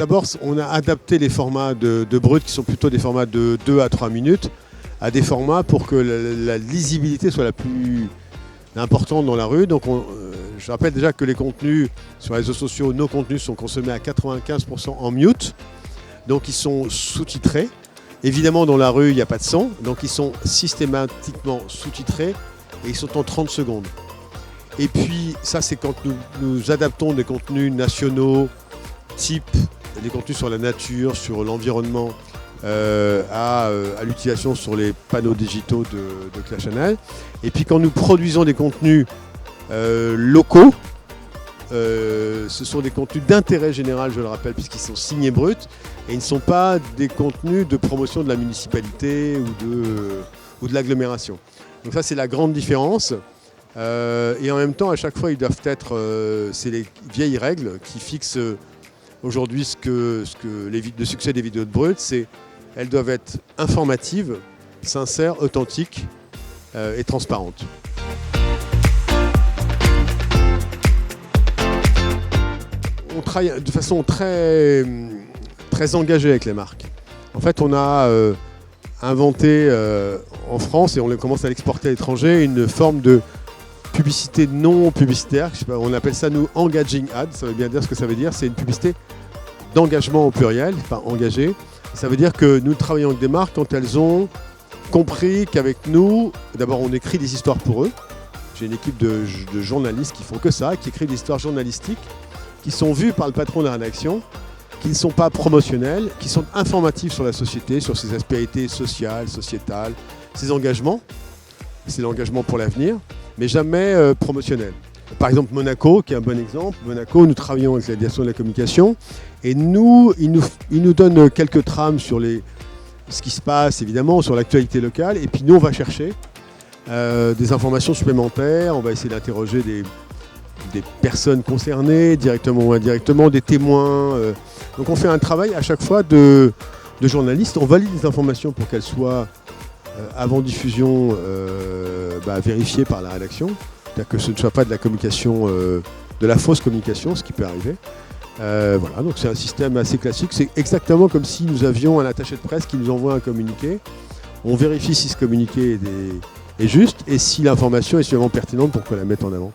d'abord, on a adapté les formats de brut qui sont plutôt des formats de 2 à 3 minutes à des formats pour que la lisibilité soit la plus importante dans la rue. Donc je rappelle déjà que les contenus sur les réseaux sociaux, nos contenus sont consommés à 95% en mute. Donc ils sont sous-titrés. Évidemment, dans la rue, il n'y a pas de son. Donc ils sont systématiquement sous-titrés et ils sont en 30 secondes. Et puis ça, c'est quand nous adaptons des contenus nationaux, type des contenus sur la nature, sur l'environnement, à l'utilisation sur les panneaux digitaux de Clash Channel. Et puis quand nous produisons des contenus locaux, ce sont des contenus d'intérêt général, je le rappelle, puisqu'ils sont signés bruts, et ils ne sont pas des contenus de promotion de la municipalité ou de l'agglomération. Donc ça, c'est la grande différence. Et en même temps, à chaque fois, ils doivent être... c'est les vieilles règles qui fixent aujourd'hui le succès des vidéos de brut, c'est elles doivent être informatives, sincères, authentiques et transparentes. On travaille de façon très engagée avec les marques. En fait, on a inventé en France, et on commence à l'exporter à l'étranger, une forme de publicité non publicitaire. On appelle ça, nous, engaging ad. Ça veut bien dire ce que ça veut dire. C'est une publicité d'engagement au pluriel, enfin engagée. Ça veut dire que nous travaillons avec des marques quand elles ont compris qu'avec nous, d'abord, on écrit des histoires pour eux. J'ai une équipe de journalistes qui font que ça, qui écrivent des histoires journalistiques, qui sont vues par le patron de la rédaction, qui ne sont pas promotionnelles, qui sont informatives sur la société, sur ses aspérités sociales, sociétales, ses engagements. C'est l'engagement pour l'avenir, mais jamais promotionnel. Par exemple, Monaco, qui est un bon exemple. Monaco, nous travaillons avec la direction de la communication, et ils nous donnent quelques trames sur ce qui se passe, évidemment, sur l'actualité locale, et puis nous, on va chercher des informations supplémentaires, on va essayer d'interroger des personnes concernées, directement ou indirectement, des témoins. Donc on fait un travail à chaque fois de journaliste, on valide les informations pour qu'elles soient, avant diffusion, vérifiées par la rédaction, c'est-à-dire que ce ne soit pas de la communication, de la fausse communication, ce qui peut arriver. Voilà, donc c'est un système assez classique, c'est exactement comme si nous avions un attaché de presse qui nous envoie un communiqué. On vérifie si ce communiqué est juste et si l'information est suffisamment pertinente pour qu'on la mette en avant.